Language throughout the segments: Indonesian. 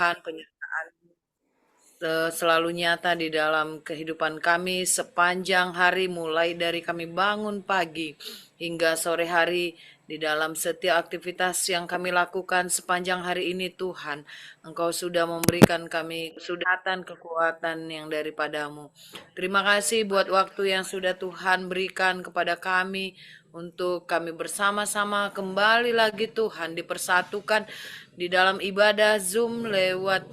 penyertaan selalu nyata di dalam kehidupan kami sepanjang hari, mulai dari kami bangun pagi hingga sore hari. Di dalam setiap aktivitas yang kami lakukan sepanjang hari ini, Tuhan, Engkau sudah memberikan kami kekuatan yang daripadamu. Terima kasih buat waktu yang sudah Tuhan berikan kepada kami untuk kami bersama-sama kembali lagi, Tuhan, dipersatukan di dalam ibadah Zoom lewat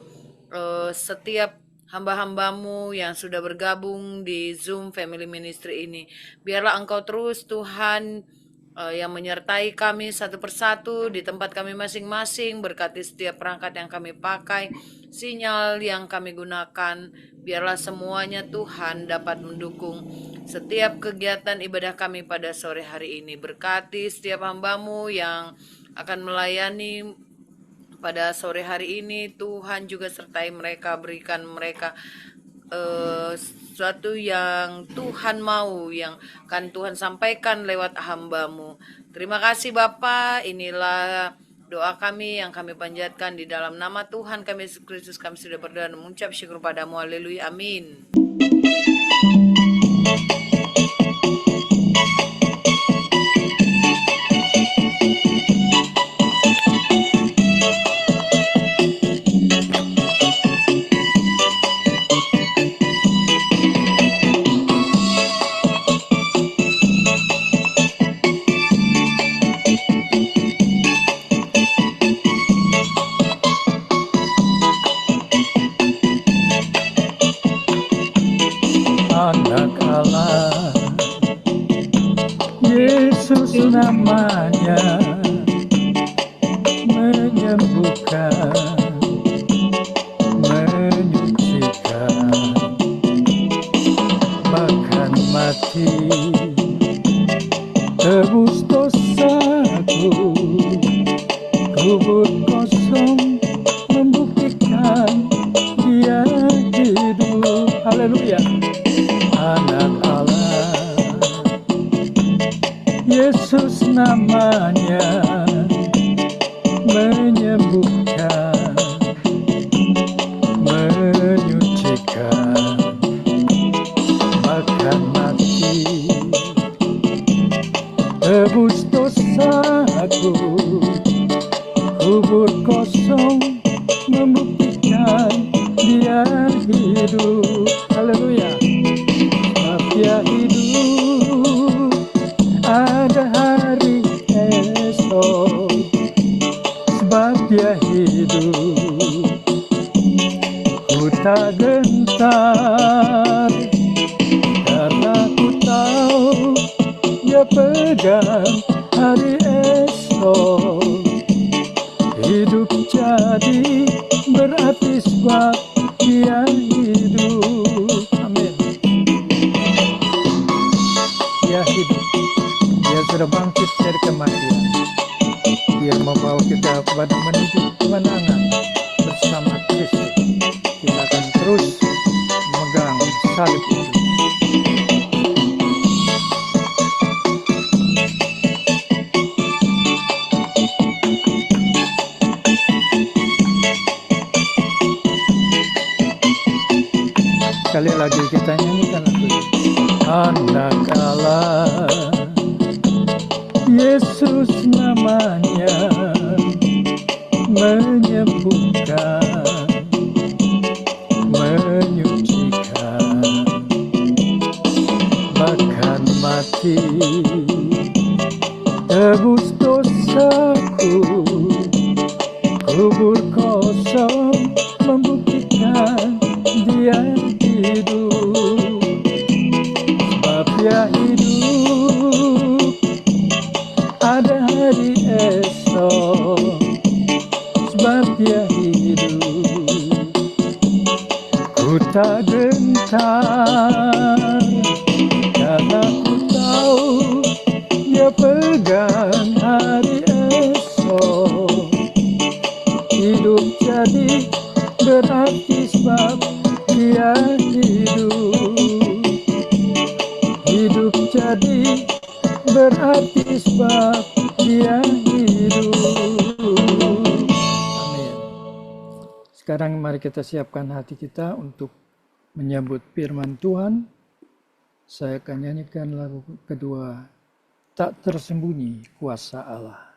setiap hamba-hambamu yang sudah bergabung di Zoom Family Ministry ini. Biarlah Engkau terus, Tuhan, yang menyertai kami satu persatu di tempat kami masing-masing. Berkati setiap perangkat yang kami pakai, sinyal yang kami gunakan. Biarlah semuanya, Tuhan, dapat mendukung setiap kegiatan ibadah kami pada sore hari ini. Berkati setiap hambamu yang akan melayani pada sore hari ini, Tuhan juga sertai mereka, berikan mereka sesuatu yang Tuhan mau, yang akan Tuhan sampaikan lewat hambamu. Terima kasih Bapa. Inilah doa kami yang kami panjatkan di dalam nama Tuhan kami Yesus Kristus. Kami sudah berdoa dan mengucap syukur padamu. Haleluya, amin. Anak Allah, Yesus namanya, menyembuhkan, menyucikan, bahkan mati, tebus dosaku, kubur kosong, membuktikan dia hidup. Haleluya. Anak Allah, Yesus namanya, menyembuhkan, menyucikan, bahkan mati, tebus dosaku, kubur kosong, membuktikan dia hidup. Haleluya. Dia hidup, ada hari esok, sebab dia hidup. Ku tak gentar, karena ku tahu dia pegang hari esok. Hidup jadi berarti sebab dia hidup. Amin. Dia hidup, dia sudah bangkit dari kematian. Dia membawa kita kepada menuju kemenangan bersama Kristus. Kita akan terus memegang salib itu. Sekali lagi kita nyanyikan lagu ini. Anak Allah, Yesus namanya, menyembuhkan, menyucikan, bahkan mati, tebus dosaku, kubur kosong, membuktikan dia hidup. Sebab dia hidup, ada hari esok, sebab dia hidup. Ku tak gentar, karena ku tahu dia pegang hari esok. Hidup jadi berarti sebab dia hidup. Hidup jadi berarti sebab dia hidup. Amin. Sekarang mari kita siapkan hati kita untuk menyambut firman Tuhan. Saya akan nyanyikan lagu kedua, Tak Tersembunyi Kuasa Allah.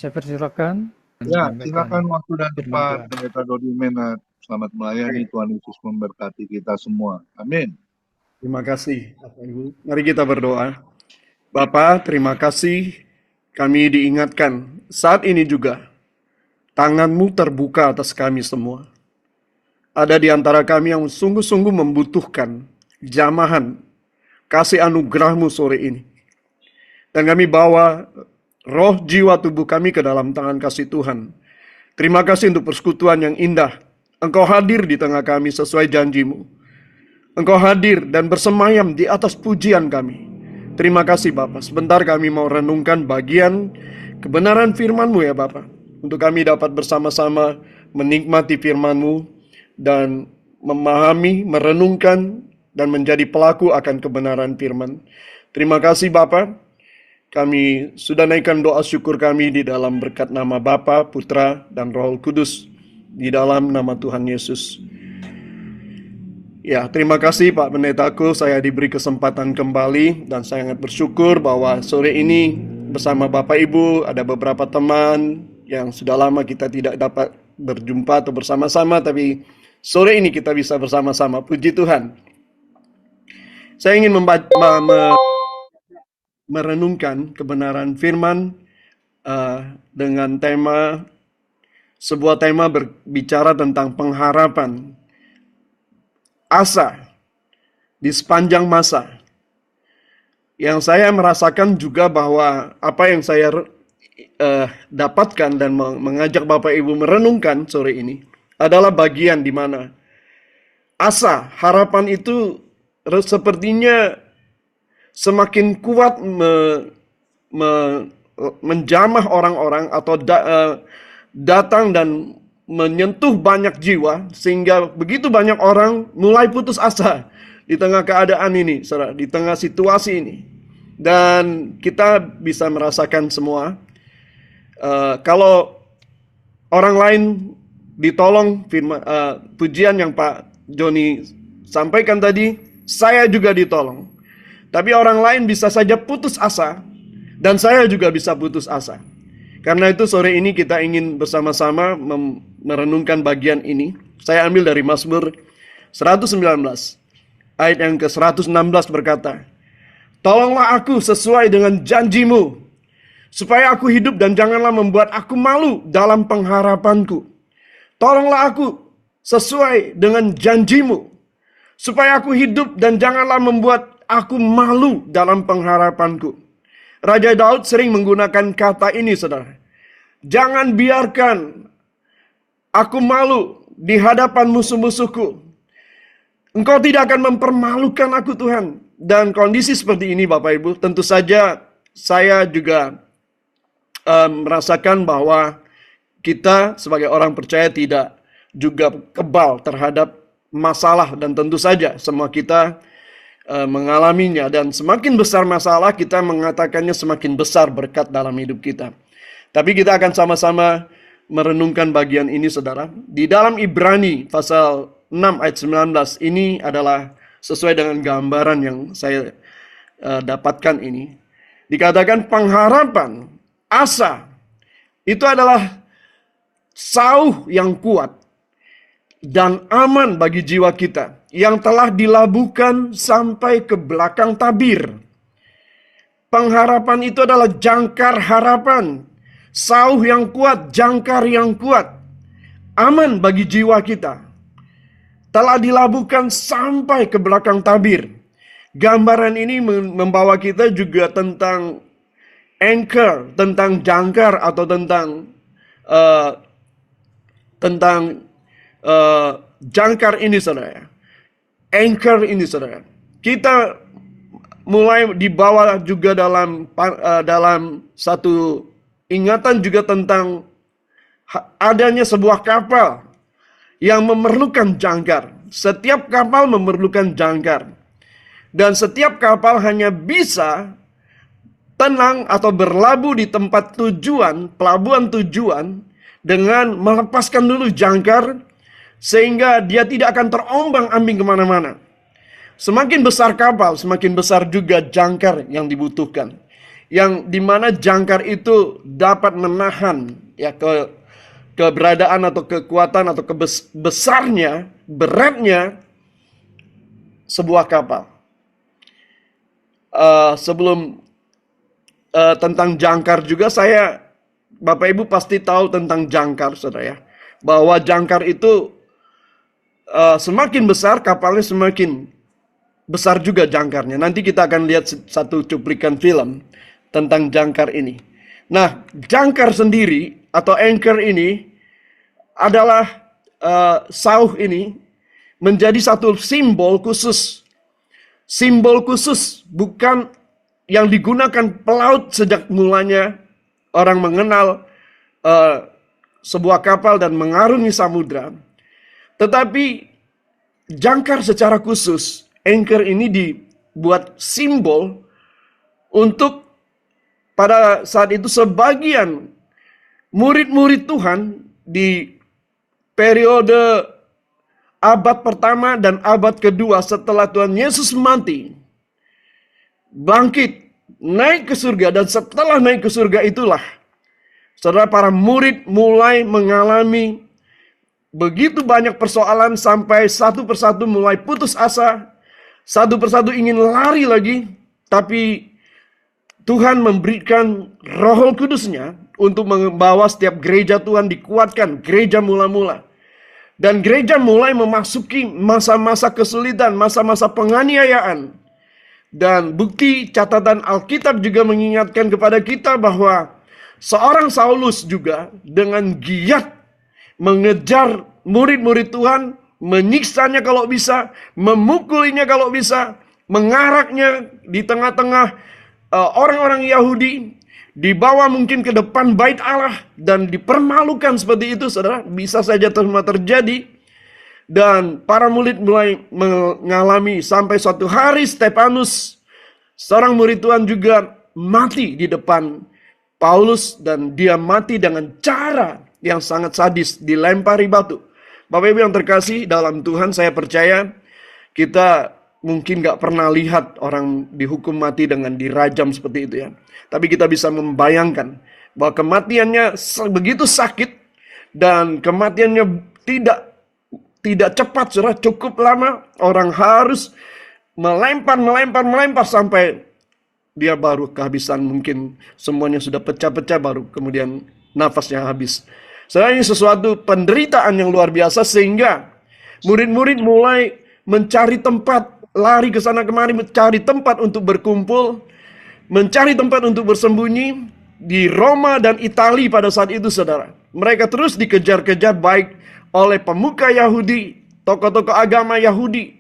saya persilakan Ya, menyampaikan silakan waktu dan firman tempat Tuhan. Pendeta Dodi Menat. Selamat melayani, Tuhan Yesus memberkati kita semua. Amin. Terima kasih, Bapak Ibu. Mari kita berdoa. Bapa, terima kasih kami diingatkan saat ini juga tangan-Mu terbuka atas kami semua. Ada di antara kami yang sungguh-sungguh membutuhkan jamahan kasih anugerah-Mu sore ini. Dan kami bawa roh, jiwa, tubuh kami ke dalam tangan kasih Tuhan. Terima kasih untuk persekutuan yang indah. Engkau hadir di tengah kami sesuai janji-Mu. Engkau hadir dan bersemayam di atas pujian kami. Terima kasih Bapak. Sebentar kami mau renungkan bagian kebenaran firman-Mu ya Bapak. Untuk kami dapat bersama-sama menikmati firman-Mu dan memahami, merenungkan, dan menjadi pelaku akan kebenaran firman. Terima kasih Bapak. Kami sudah naikkan doa syukur kami di dalam berkat nama Bapa, Putra, dan Roh Kudus. Di dalam nama Tuhan Yesus. Ya, terima kasih Pak Pendetaku, saya diberi kesempatan kembali dan saya sangat bersyukur bahwa sore ini bersama Bapak Ibu ada beberapa teman yang sudah lama kita tidak dapat berjumpa atau bersama-sama, tapi sore ini kita bisa bersama-sama. Puji Tuhan. Saya ingin merenungkan kebenaran firman dengan sebuah tema berbicara tentang pengharapan, asa di sepanjang masa. Yang saya merasakan juga bahwa apa yang saya dapatkan dan mengajak Bapak Ibu merenungkan sore ini adalah bagian di mana asa, harapan itu sepertinya semakin kuat menjamah orang-orang atau datang dan menyentuh banyak jiwa sehingga begitu banyak orang mulai putus asa di tengah keadaan ini, saudara, di tengah situasi ini. Dan kita bisa merasakan semua kalau orang lain ditolong, pujian yang Pak Joni sampaikan tadi, saya juga ditolong. Tapi orang lain bisa saja putus asa, dan saya juga bisa putus asa. Karena itu sore ini kita ingin bersama-sama merenungkan bagian ini. Saya ambil dari Mazmur 119, ayat yang ke-116 berkata, "Tolonglah aku sesuai dengan janji-Mu, supaya aku hidup dan janganlah membuat aku malu dalam pengharapanku. Tolonglah aku sesuai dengan janji-Mu, supaya aku hidup dan janganlah membuat aku malu dalam pengharapanku." Raja Daud sering menggunakan kata ini, saudara. Jangan biarkan aku malu di hadapan musuh-musuhku. Engkau tidak akan mempermalukan aku, Tuhan. Dan kondisi seperti ini, Bapak Ibu, tentu saja saya juga merasakan bahwa kita sebagai orang percaya tidak juga kebal terhadap masalah. Dan tentu saja semua kita mengalaminya, dan semakin besar masalah kita mengatakannya semakin besar berkat dalam hidup kita. Tapi kita akan sama-sama merenungkan bagian ini, saudara. Di dalam Ibrani pasal 6 ayat 19 ini adalah sesuai dengan gambaran yang saya dapatkan ini. Dikatakan pengharapan, asa itu adalah sauh yang kuat dan aman bagi jiwa kita yang telah dilabuhkan sampai ke belakang tabir. Pengharapan itu adalah jangkar harapan, sauh yang kuat, jangkar yang kuat, aman bagi jiwa kita. Telah dilabuhkan sampai ke belakang tabir. Gambaran ini membawa kita juga tentang anchor, tentang jangkar atau tentang jangkar ini, saudara. Anchor ini, saudara. Kita mulai dibawa juga dalam satu ingatan juga tentang adanya sebuah kapal yang memerlukan jangkar. Setiap kapal memerlukan jangkar. Dan setiap kapal hanya bisa tenang atau berlabuh di tempat tujuan, pelabuhan tujuan, dengan melepaskan dulu jangkar, sehingga dia tidak akan terombang-ambing kemana-mana. Semakin besar kapal, semakin besar juga jangkar yang dibutuhkan. yang dimana jangkar itu dapat menahan ya keberadaan atau kekuatan atau besarnya, beratnya sebuah kapal. Sebelum tentang jangkar juga, Bapak Ibu pasti tahu tentang jangkar, saudara ya, bahwa jangkar itu semakin besar kapalnya semakin besar juga jangkarnya. Nanti kita akan lihat satu cuplikan film tentang jangkar ini. Nah, jangkar sendiri atau anchor ini adalah sauh ini menjadi satu simbol khusus. Simbol khusus, bukan yang digunakan pelaut sejak mulanya orang mengenal sebuah kapal dan mengarungi samudra. Tetapi jangkar secara khusus, anchor ini dibuat simbol untuk pada saat itu sebagian murid-murid Tuhan di periode abad pertama dan abad kedua setelah Tuhan Yesus mati, bangkit, naik ke surga, dan setelah naik ke surga itulah, saudara, para murid mulai mengalami begitu banyak persoalan sampai satu persatu mulai putus asa, satu persatu ingin lari lagi, tapi Tuhan memberikan Roh Kudus-Nya untuk membawa setiap gereja Tuhan dikuatkan, gereja mula-mula. Dan gereja mulai memasuki masa-masa kesulitan, masa-masa penganiayaan. Dan bukti catatan Alkitab juga mengingatkan kepada kita bahwa seorang Saulus juga dengan giat mengejar murid-murid Tuhan, menyiksanya kalau bisa, memukulinya kalau bisa, mengaraknya di tengah-tengah orang-orang Yahudi, dibawa mungkin ke depan bait Allah dan dipermalukan seperti itu, saudara. Bisa saja terjadi. Dan para murid mulai mengalami sampai suatu hari Stefanus, seorang murid Tuhan, juga mati di depan Paulus, dan dia mati dengan cara yang sangat sadis, dilempari batu. Bapak Ibu yang terkasih dalam Tuhan, saya percaya kita mungkin gak pernah lihat orang dihukum mati dengan dirajam seperti itu ya. Tapi kita bisa membayangkan bahwa kematiannya begitu sakit, dan kematiannya tidak cepat, saudara, cukup lama. Orang harus melempar sampai dia baru kehabisan, mungkin semuanya sudah pecah-pecah, baru kemudian nafasnya habis. Saudara, ini sesuatu penderitaan yang luar biasa, sehingga murid-murid mulai mencari tempat, lari ke sana kemari, mencari tempat untuk berkumpul, mencari tempat untuk bersembunyi. Di Roma dan Italia pada saat itu, saudara, mereka terus dikejar-kejar baik oleh pemuka Yahudi, tokoh-tokoh agama Yahudi,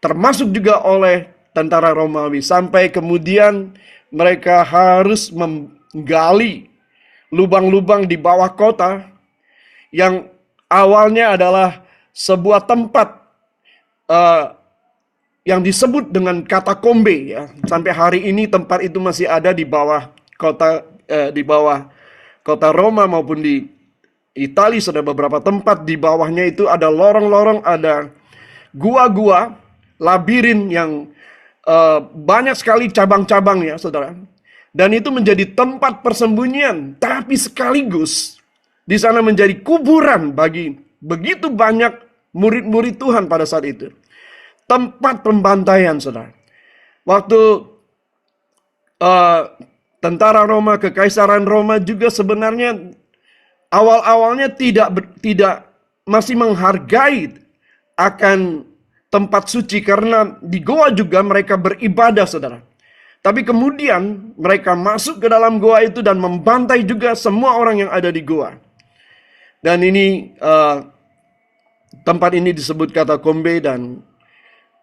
termasuk juga oleh tentara Romawi, sampai kemudian mereka harus menggali lubang-lubang di bawah kota yang awalnya adalah sebuah tempat yang disebut dengan katakombe ya. Sampai hari ini tempat itu masih ada di bawah kota Roma maupun di Italia. Sudah beberapa tempat di bawahnya itu ada lorong-lorong, ada gua-gua, labirin yang banyak sekali cabang-cabangnya, saudara. Dan itu menjadi tempat persembunyian, tapi sekaligus di sana menjadi kuburan bagi begitu banyak murid-murid Tuhan pada saat itu. Tempat pembantaian, saudara. Waktu tentara Roma, kekaisaran Roma juga sebenarnya awal-awalnya tidak masih menghargai akan tempat suci, karena di goa juga mereka beribadah, saudara. Tapi kemudian mereka masuk ke dalam goa itu dan membantai juga semua orang yang ada di goa. Dan ini tempat ini disebut katakombe, dan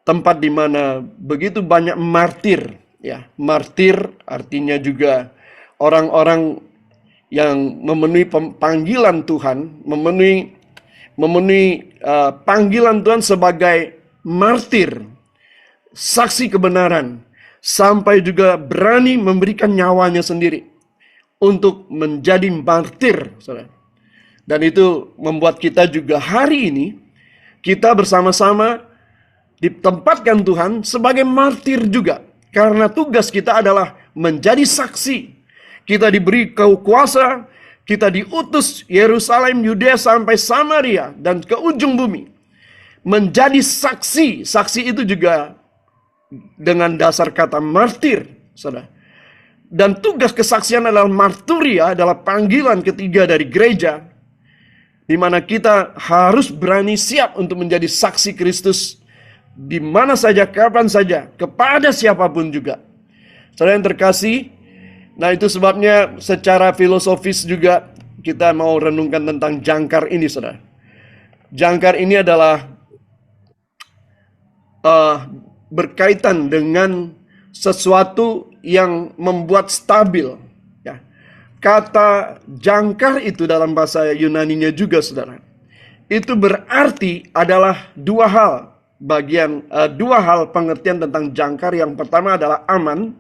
tempat di mana begitu banyak martir, ya. Martir artinya juga orang-orang yang memenuhi panggilan Tuhan, memenuhi panggilan Tuhan sebagai martir, saksi kebenaran, sampai juga berani memberikan nyawanya sendiri untuk menjadi martir, saudara. Dan itu membuat kita juga hari ini, kita bersama-sama ditempatkan Tuhan sebagai martir juga. Karena tugas kita adalah menjadi saksi. Kita diberi kuasa, kita diutus Yerusalem, Yudea sampai Samaria dan ke ujung bumi. Menjadi saksi. Saksi itu juga dengan dasar kata martir, saudara. Dan tugas kesaksian adalah marturia, adalah panggilan ketiga dari gereja, di mana kita harus berani siap untuk menjadi saksi Kristus di mana saja, kapan saja, kepada siapapun juga. Saudara yang terkasih, nah itu sebabnya secara filosofis juga kita mau renungkan tentang jangkar ini, saudara. Jangkar ini adalah berkaitan dengan sesuatu yang membuat stabil. Ya. Kata jangkar itu dalam bahasa Yunaninya juga, saudara. Itu berarti adalah dua hal. Dua hal pengertian tentang jangkar. Yang pertama adalah aman.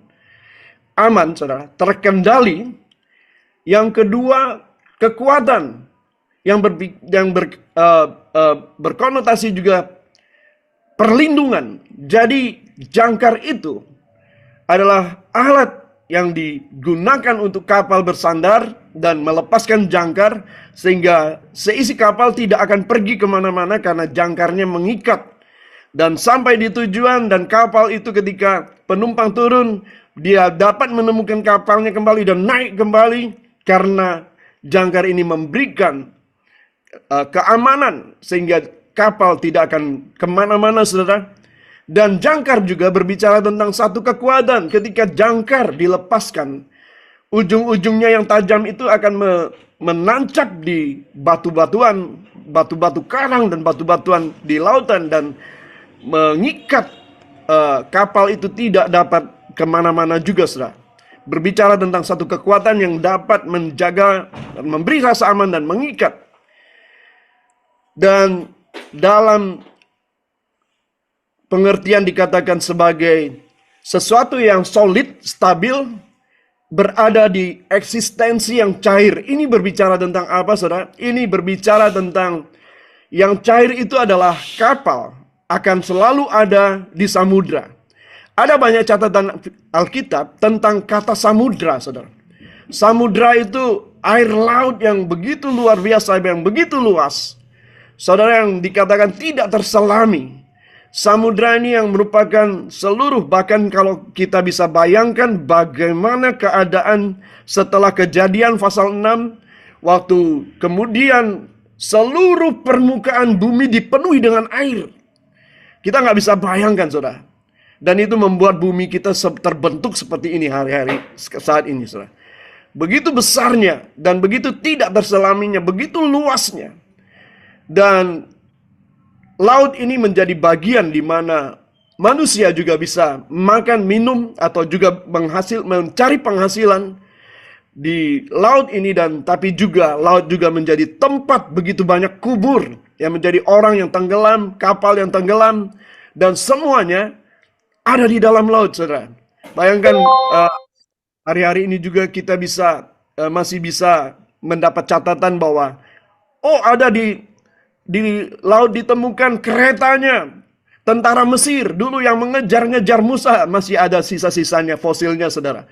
Aman, saudara. Terkendali. Yang kedua, kekuatan. Yang berkonotasi juga perlindungan. Jadi jangkar itu adalah alat yang digunakan untuk kapal bersandar dan melepaskan jangkar sehingga seisi kapal tidak akan pergi kemana-mana karena jangkarnya mengikat. Dan sampai di tujuan dan kapal itu ketika penumpang turun, dia dapat menemukan kapalnya kembali dan naik kembali karena jangkar ini memberikan keamanan sehingga kapal tidak akan kemana-mana, saudara. Dan jangkar juga berbicara tentang satu kekuatan. Ketika jangkar dilepaskan, ujung-ujungnya yang tajam itu akan menancap di batu-batuan, batu-batu karang dan batu-batuan di lautan dan mengikat kapal itu tidak dapat kemana-mana juga, saudara. Berbicara tentang satu kekuatan yang dapat menjaga, memberi rasa aman dan mengikat. Dan dalam pengertian dikatakan sebagai sesuatu yang solid, stabil, berada di eksistensi yang cair. Ini berbicara tentang apa, saudara? Ini berbicara tentang yang cair itu adalah kapal akan selalu ada di samudra. Ada banyak catatan Alkitab tentang kata samudra, saudara. Samudra itu air laut yang begitu luar biasa, yang begitu luas. Saudara, yang dikatakan tidak terselami. Samudra ini yang merupakan seluruh, bahkan kalau kita bisa bayangkan bagaimana keadaan setelah kejadian pasal 6, waktu kemudian seluruh permukaan bumi dipenuhi dengan air. Kita nggak bisa bayangkan, saudara. Dan itu membuat bumi kita terbentuk seperti ini hari-hari saat ini, saudara. Begitu besarnya dan begitu tidak terselaminya, begitu luasnya. Dan laut ini menjadi bagian di mana manusia juga bisa makan, minum, atau juga mencari penghasilan di laut ini. Dan tapi juga laut juga menjadi tempat begitu banyak kubur yang menjadi orang yang tenggelam, kapal yang tenggelam, dan semuanya ada di dalam laut, saudara. Bayangkan hari-hari ini juga kita masih bisa mendapat catatan bahwa ada di laut ditemukan keretanya tentara Mesir dulu yang mengejar-ngejar Musa, masih ada sisa-sisanya, fosilnya, saudara.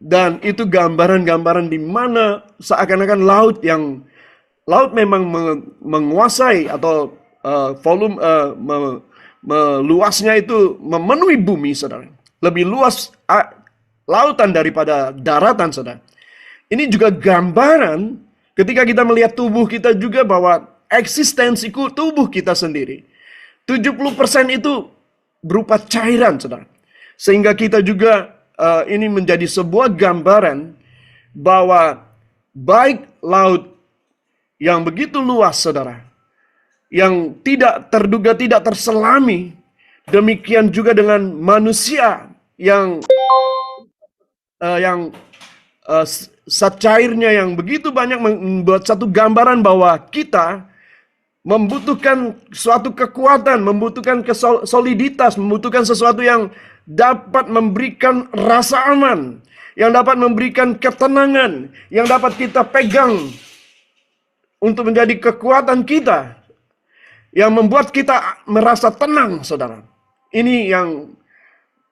Dan itu gambaran-gambaran di mana seakan-akan laut memang menguasai atau volume meluasnya itu memenuhi bumi, saudara. Lebih luas lautan daripada daratan, saudara. Ini juga gambaran ketika kita melihat tubuh kita juga bahwa eksistensi tubuh kita sendiri 70% itu berupa cairan, saudara. Sehingga kita juga ini menjadi sebuah gambaran bahwa baik laut yang begitu luas, saudara, yang tidak terduga, tidak terselami, demikian juga dengan manusia yang cairnya yang begitu banyak, membuat satu gambaran bahwa kita membutuhkan suatu kekuatan, membutuhkan soliditas, membutuhkan sesuatu yang dapat memberikan rasa aman, yang dapat memberikan ketenangan, yang dapat kita pegang untuk menjadi kekuatan kita, yang membuat kita merasa tenang, saudara. Ini yang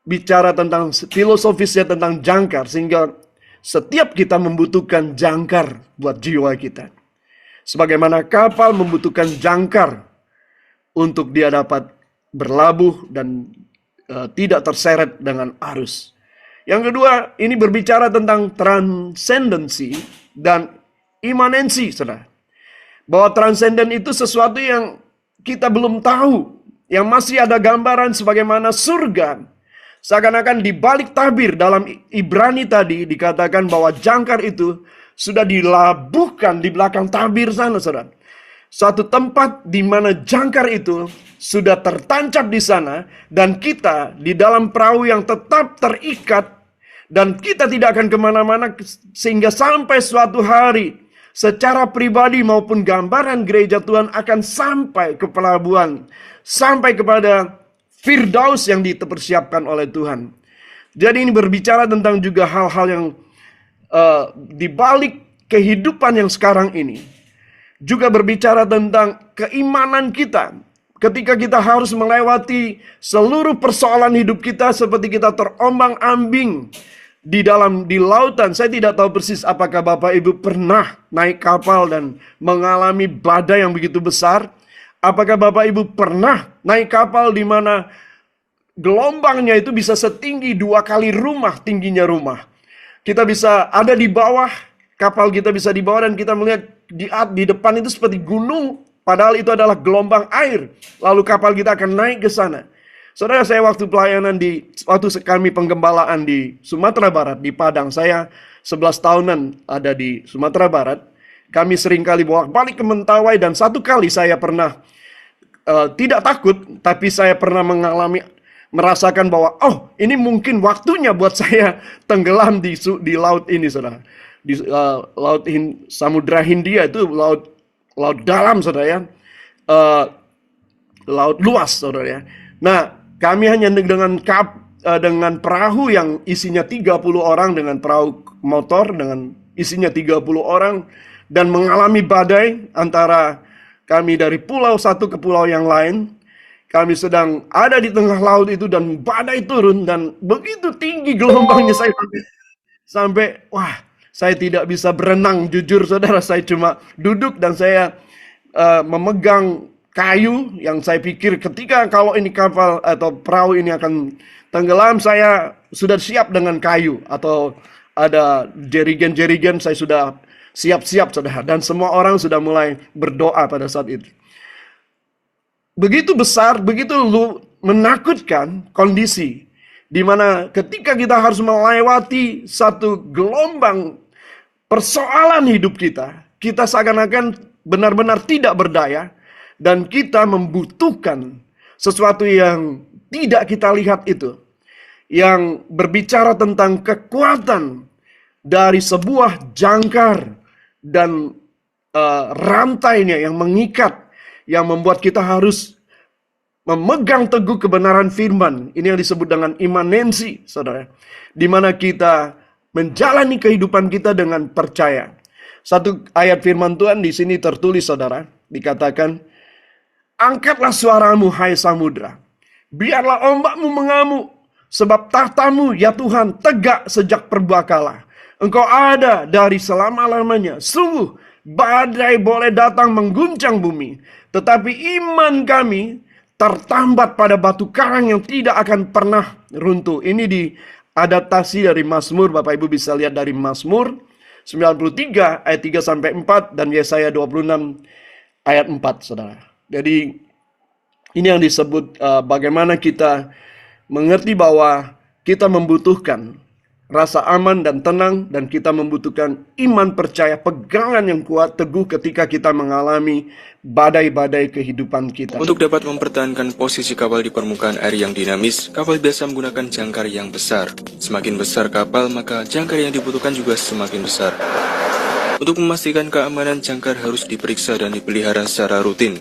bicara tentang filosofisnya tentang jangkar, sehingga setiap kita membutuhkan jangkar buat jiwa kita. Sebagaimana kapal membutuhkan jangkar untuk dia dapat berlabuh dan tidak terseret dengan arus. Yang kedua, ini berbicara tentang transendensi dan imanensi, saudara. Bahwa transenden itu sesuatu yang kita belum tahu, yang masih ada gambaran sebagaimana surga. Seakan-akan di balik tabir dalam Ibrani tadi dikatakan bahwa jangkar itu sudah dilabuhkan di belakang tabir sana, saudara. Suatu tempat di mana jangkar itu sudah tertancap di sana, dan kita di dalam perahu yang tetap terikat, dan kita tidak akan kemana-mana sehingga sampai suatu hari secara pribadi maupun gambaran gereja Tuhan akan sampai ke pelabuhan, sampai kepada Firdaus yang dipersiapkan oleh Tuhan. Jadi ini berbicara tentang juga hal-hal yang di balik kehidupan yang sekarang ini. Juga berbicara tentang keimanan kita. Ketika kita harus melewati seluruh persoalan hidup kita seperti kita terombang-ambing di lautan. Saya tidak tahu persis apakah Bapak Ibu pernah naik kapal dan mengalami badai yang begitu besar. Apakah Bapak Ibu pernah naik kapal di mana gelombangnya itu bisa setinggi 2 kali rumah tingginya rumah? Kita bisa ada di bawah, kapal kita bisa di bawah, dan kita melihat di depan itu seperti gunung, padahal itu adalah gelombang air. Lalu kapal kita akan naik ke sana. Saudara, saya waktu pelayanan waktu kami penggembalaan di Sumatera Barat, di Padang, saya 11 tahunan ada di Sumatera Barat. Kami seringkali bolak-balik ke Mentawai, dan satu kali saya pernah tidak takut, tapi saya pernah merasakan bahwa ini mungkin waktunya buat saya tenggelam di laut ini, saudara. Di Samudra Hindia itu laut dalam, saudara ya, laut luas, saudara ya. Nah, kami hanya dengan perahu yang isinya 30 orang, dengan perahu motor dengan isinya 30 orang, dan mengalami badai antara kami dari pulau satu ke pulau yang lain. Kami sedang ada di tengah laut itu dan badai turun, dan begitu tinggi gelombangnya, saya sampai saya tidak bisa berenang, jujur saudara. Saya cuma duduk dan saya memegang kayu yang saya pikir ketika kalau ini kapal atau perahu ini akan tenggelam, saya sudah siap dengan kayu atau ada jerigen-jerigen, saya sudah siap-siap, saudara. Dan semua orang sudah mulai berdoa pada saat itu. Begitu besar, begitu menakutkan kondisi di mana ketika kita harus melewati satu gelombang persoalan hidup kita, kita seakan-akan benar-benar tidak berdaya, dan kita membutuhkan sesuatu yang tidak kita lihat itu, yang berbicara tentang kekuatan dari sebuah jangkar dan rantainya yang mengikat, yang membuat kita harus memegang teguh kebenaran firman. Ini yang disebut dengan imanensi, saudara. Di mana kita menjalani kehidupan kita dengan percaya. Satu ayat firman Tuhan di sini tertulis, saudara. Dikatakan, angkatlah suaramu, hai samudra. Biarlah ombakmu mengamuk. Sebab tahtamu, ya Tuhan, tegak sejak purbakala. Engkau ada dari selama-lamanya. Sungguh, badai boleh datang mengguncang bumi, tetapi iman kami tertambat pada batu karang yang tidak akan pernah runtuh. Ini diadaptasi dari Mazmur. Bapak Ibu bisa lihat dari Mazmur 93 ayat 3-4 dan Yesaya 26 ayat 4, saudara. Jadi ini yang disebut bagaimana kita mengerti bahwa kita membutuhkan rasa aman dan tenang, dan kita membutuhkan iman percaya, pegangan yang kuat, teguh ketika kita mengalami badai-badai kehidupan kita. Untuk dapat mempertahankan posisi kapal di permukaan air yang dinamis, kapal biasa menggunakan jangkar yang besar. Semakin besar kapal, maka jangkar yang dibutuhkan juga semakin besar. Untuk memastikan keamanan, jangkar harus diperiksa dan dipelihara secara rutin.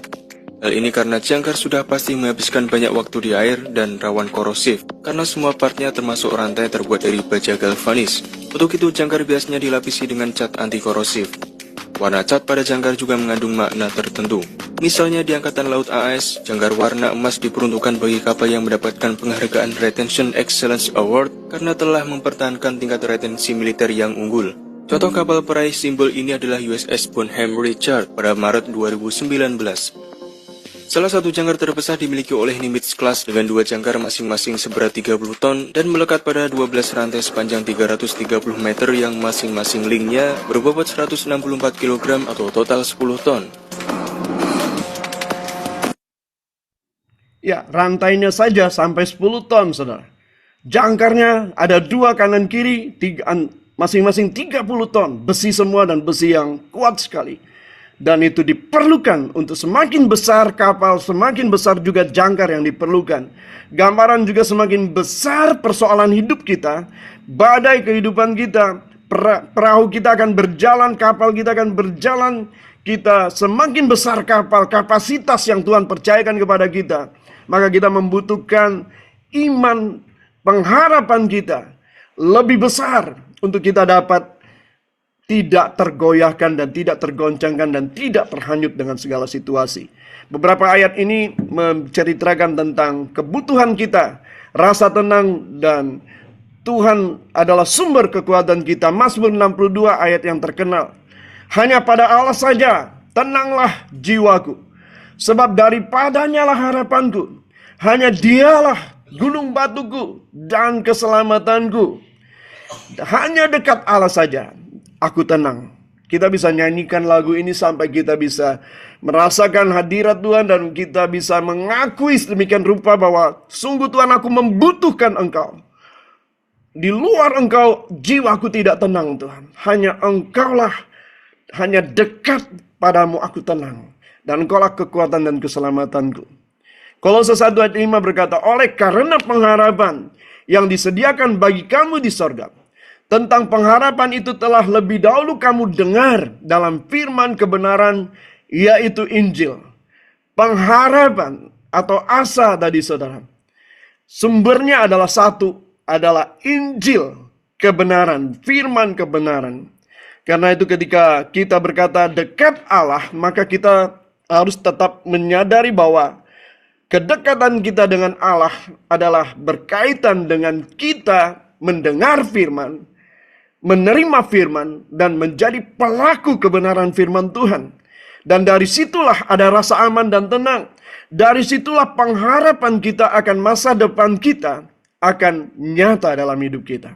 Hal ini karena jangkar sudah pasti menghabiskan banyak waktu di air dan rawan korosif, karena semua partnya termasuk rantai terbuat dari baja galvanis. Untuk itu, jangkar biasanya dilapisi dengan cat anti korosif. Warna cat pada jangkar juga mengandung makna tertentu. Misalnya di Angkatan Laut AS, jangkar warna emas diperuntukkan bagi kapal yang mendapatkan penghargaan Retention Excellence Award karena telah mempertahankan tingkat retensi militer yang unggul. Contoh kapal peraih simbol ini adalah USS Bonham Richard pada Maret 2019. Salah satu jangkar terbesar dimiliki oleh Nimitz Class dengan 2 jangkar masing-masing seberat 30 ton dan melekat pada 12 rantai sepanjang 330 meter yang masing-masing linknya berbobot 164 kg atau total 10 ton. Ya, rantainya saja sampai 10 ton, saudara. Jangkarnya ada 2 kanan kiri, masing-masing 30 ton. Besi semua dan besi yang kuat sekali. Dan itu diperlukan untuk semakin besar kapal, semakin besar juga jangkar yang diperlukan. Gambaran juga semakin besar persoalan hidup kita, badai kehidupan kita, perahu kita akan berjalan, kapal kita akan berjalan. Kita semakin besar kapal, kapasitas yang Tuhan percayakan kepada kita, maka kita membutuhkan iman, pengharapan kita lebih besar untuk kita dapat tidak tergoyahkan dan tidak tergoncangkan dan tidak terhanyut dengan segala situasi. Beberapa ayat ini menceritakan tentang kebutuhan kita, rasa tenang, dan Tuhan adalah sumber kekuatan kita. Mazmur 62 ayat yang terkenal. Hanya pada Allah saja tenanglah jiwaku, sebab daripadanya lah harapanku. Hanya Dialah gunung batuku dan keselamatanku. Hanya dekat Allah saja aku tenang. Kita bisa nyanyikan lagu ini sampai kita bisa merasakan hadirat Tuhan dan kita bisa mengakui sedemikian rupa bahwa sungguh Tuhan, aku membutuhkan Engkau. Di luar Engkau jiwaku tidak tenang, Tuhan. Hanya Engkaulah, hanya dekat padamu aku tenang. Dan Engkaulah kekuatan dan keselamatanku. Kolose 1 ayat 5 berkata, oleh karena pengharapan yang disediakan bagi kamu di sorga, tentang pengharapan itu telah lebih dahulu kamu dengar dalam firman kebenaran, yaitu Injil. Pengharapan atau asa tadi, saudara, sumbernya adalah satu, adalah Injil, kebenaran, firman kebenaran. Karena itu ketika kita berkata dekat Allah, maka kita harus tetap menyadari bahwa kedekatan kita dengan Allah adalah berkaitan dengan kita mendengar firman, menerima firman, dan menjadi pelaku kebenaran firman Tuhan. Dan dari situlah ada rasa aman dan tenang. Dari situlah pengharapan kita akan masa depan kita akan nyata dalam hidup kita.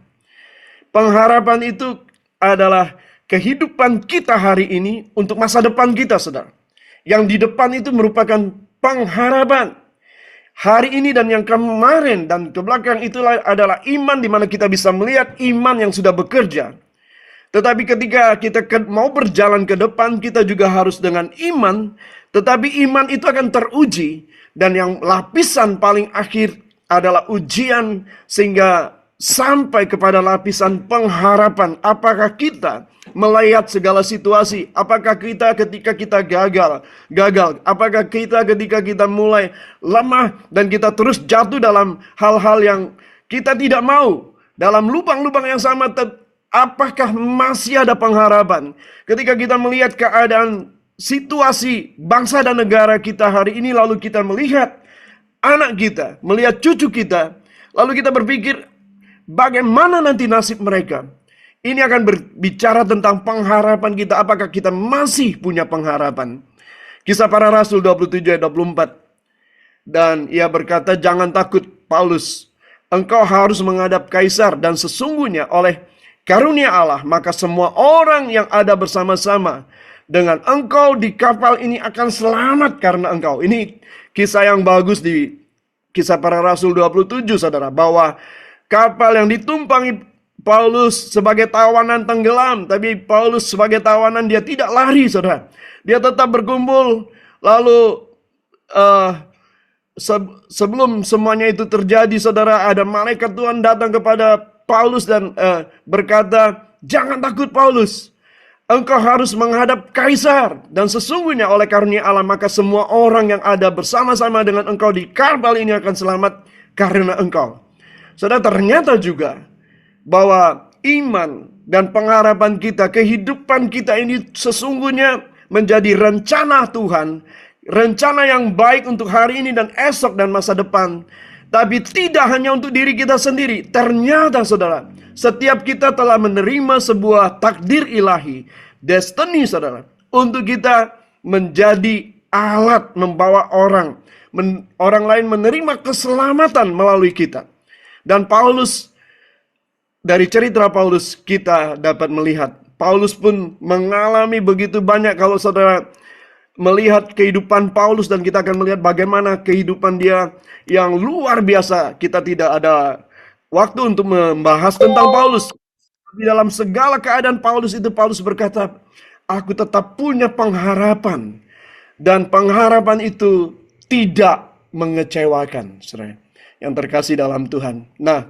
Pengharapan itu adalah kehidupan kita hari ini untuk masa depan kita, saudara. Yang di depan itu merupakan pengharapan. Hari ini dan yang kemarin dan ke belakang itulah adalah iman, di mana kita bisa melihat iman yang sudah bekerja. Tetapi ketika kita mau berjalan ke depan, kita juga harus dengan iman. Tetapi iman itu akan teruji. Dan yang lapisan paling akhir adalah ujian, sehingga sampai kepada lapisan pengharapan. Apakah kita melihat segala situasi? Apakah kita ketika kita gagal? Apakah kita ketika kita mulai lemah dan kita terus jatuh dalam hal-hal yang kita tidak mau, dalam lubang-lubang yang sama, apakah masih ada pengharapan? Ketika kita melihat keadaan situasi bangsa dan negara kita hari ini, lalu kita melihat anak kita, melihat cucu kita, lalu kita berpikir bagaimana nanti nasib mereka? Ini akan berbicara tentang pengharapan kita. Apakah kita masih punya pengharapan? Kisah Para Rasul 27 ayat 24. Dan ia berkata, jangan takut Paulus, engkau harus menghadap Kaisar, dan sesungguhnya oleh karunia Allah, maka semua orang yang ada bersama-sama dengan engkau di kapal ini akan selamat karena engkau. Ini kisah yang bagus di Kisah Para Rasul 27, saudara, bahwa kapal yang ditumpangi Paulus sebagai tawanan tenggelam, tapi Paulus sebagai tawanan dia tidak lari, saudara. Dia tetap berkumpul. Lalu sebelum semuanya itu terjadi, saudara, ada malaikat Tuhan datang kepada Paulus dan berkata, jangan takut Paulus, engkau harus menghadap Kaisar, dan sesungguhnya oleh karunia Allah, maka semua orang yang ada bersama-sama dengan engkau di kapal ini akan selamat karena engkau. Saudara, ternyata juga bahwa iman dan pengharapan kita, kehidupan kita ini sesungguhnya menjadi rencana Tuhan. rencana yang baik untuk hari ini dan esok dan masa depan. Tapi tidak hanya untuk diri kita sendiri. Ternyata saudara, setiap kita telah menerima sebuah takdir ilahi, destiny saudara, untuk kita menjadi alat membawa orang lain menerima keselamatan melalui kita. Dan Paulus, dari cerita Paulus kita dapat melihat, Paulus pun mengalami begitu banyak. Kalau saudara melihat kehidupan Paulus, dan kita akan melihat bagaimana kehidupan dia yang luar biasa. Kita tidak ada waktu untuk membahas tentang Paulus. Di dalam segala keadaan Paulus berkata, aku tetap punya pengharapan. Dan pengharapan itu tidak mengecewakan, saudara yang terkasih dalam Tuhan. Nah,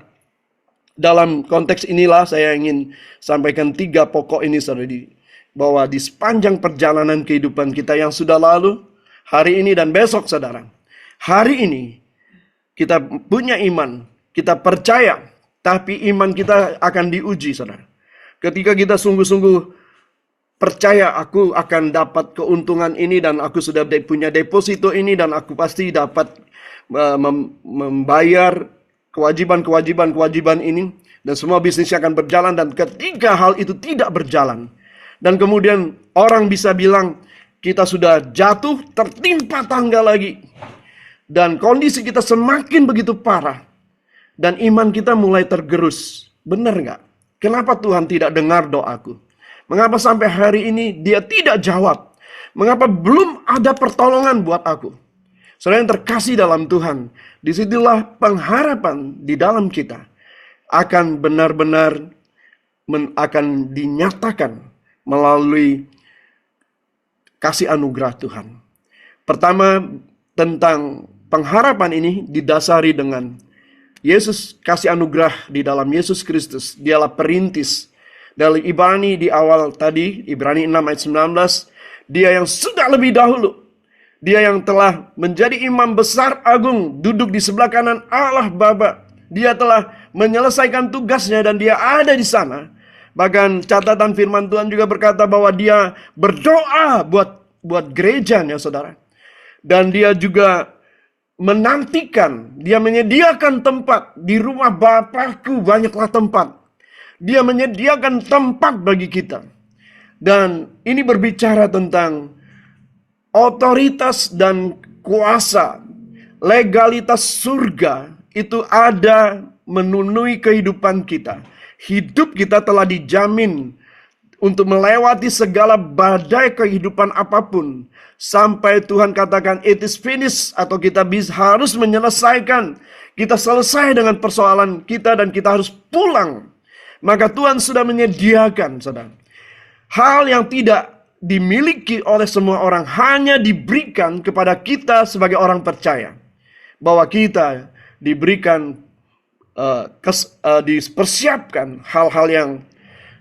dalam konteks inilah saya ingin sampaikan 3 pokok ini, saudara, bahwa di sepanjang perjalanan kehidupan kita yang sudah lalu, hari ini dan besok, saudara. Hari ini kita punya iman, kita percaya, tapi iman kita akan diuji, saudara. Ketika kita sungguh-sungguh percaya aku akan dapat keuntungan ini, dan aku sudah punya deposito ini, dan aku pasti dapat membayar kewajiban ini, dan semua bisnisnya akan berjalan. Dan ketika hal itu tidak berjalan, dan kemudian orang bisa bilang kita sudah jatuh, tertimpa tangga lagi, dan kondisi kita semakin begitu parah, dan iman kita mulai tergerus. Benar nggak? Kenapa Tuhan tidak dengar doaku? Mengapa sampai hari ini dia tidak jawab? Mengapa belum ada pertolongan buat aku? Saudara yang terkasih dalam Tuhan, disitulah pengharapan di dalam kita akan benar-benar akan dinyatakan melalui kasih anugerah Tuhan. Pertama, tentang pengharapan ini didasari dengan Yesus, kasih anugerah di dalam Yesus Kristus. Dialah perintis. Dari Ibrani di awal tadi, Ibrani 6 ayat 19, dia yang sudah lebih dahulu, dia yang telah menjadi imam besar agung, duduk di sebelah kanan Allah Bapa. Dia telah menyelesaikan tugasnya dan dia ada di sana. Bahkan catatan firman Tuhan juga berkata bahwa dia berdoa buat gerejanya, saudara. Dan dia juga menantikan, dia menyediakan tempat di rumah Bapakku, banyaklah tempat. Dia menyediakan tempat bagi kita. Dan ini berbicara tentang otoritas dan kuasa, legalitas surga itu ada memenuhi kehidupan kita. Hidup kita telah dijamin untuk melewati segala badai kehidupan apapun. Sampai Tuhan katakan it is finished, atau kita harus menyelesaikan. Kita selesai dengan persoalan kita dan kita harus pulang. Maka Tuhan sudah menyediakan, saudara. Hal yang tidak dimiliki oleh semua orang hanya diberikan kepada kita sebagai orang percaya. Bahwa kita diberikan, dipersiapkan hal-hal yang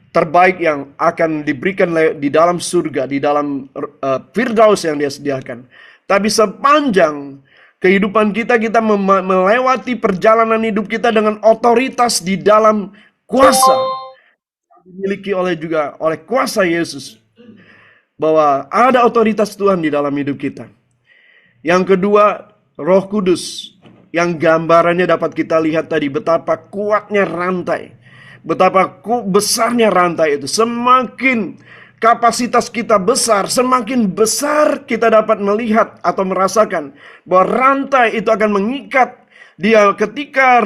terbaik yang akan diberikan di dalam surga, di dalam Firdaus yang dia sediakan. Tapi sepanjang kehidupan kita melewati perjalanan hidup kita dengan otoritas di dalam kuasa dimiliki oleh kuasa Yesus, bahwa ada otoritas Tuhan di dalam hidup kita. Yang kedua, Roh Kudus, yang gambarannya dapat kita lihat tadi, betapa kuatnya rantai, betapa besarnya rantai itu. Semakin kapasitas kita besar, semakin besar kita dapat melihat atau merasakan bahwa rantai itu akan mengikat dia. Ketika